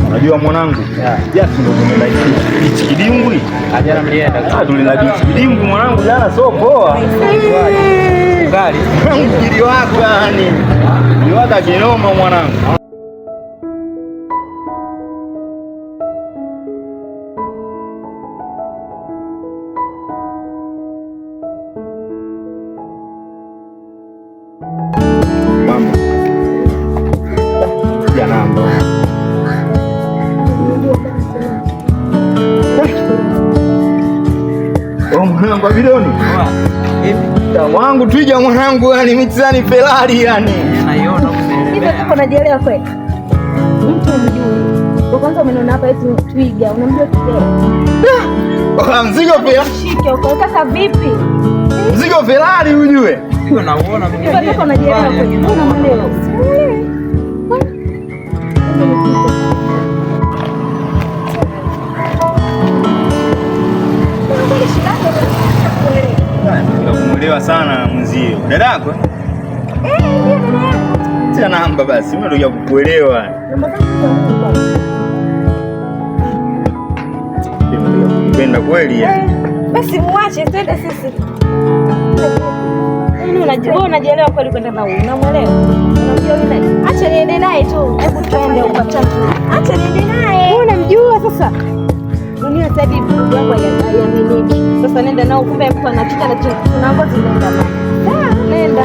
Unajua mwanangu, jana ndio tumeenda beach Kidimbwi. Jana mlienda? Tulienda beach Kidimbwi mwanangu jana, sio poa. Ugali. Mjili wako yani. Ni waka kinoma mwanangu. Mama. Jana ndo mwanangu vidoni mwanangu twiga mwanangu, yani mitani Ferrari yani. Naiona hivi tuko najielewa kweli. Mtu mjui. Kwa kwanza umeona hapa eti twiga, unamjua twiga? Mzigo pia. Shike uko kaka vipi? Mzigo Ferrari ujue. hiyo naona mimi. Hivi tuko najielewa kweli. Unamwelewa? Nakumwelewa sana mzio. Dadako? Ndio dada yako. Tia namba basi, mimi ndio kukuelewa. Unapenda kweli yani. Basi muache twende sisi. Unajielewa kweli kwenda na huyu. Unamwelewa? Unamjua yule nani? Acha niende naye tu. Hebu twende ukachatu. Acha niende naye. Wewe unamjua sasa? Dunia sasa hivi ndugu yako ya miniki. Sasa nenda nao, kumbe mtu anachika na tunaomba tunaenda. Nenda.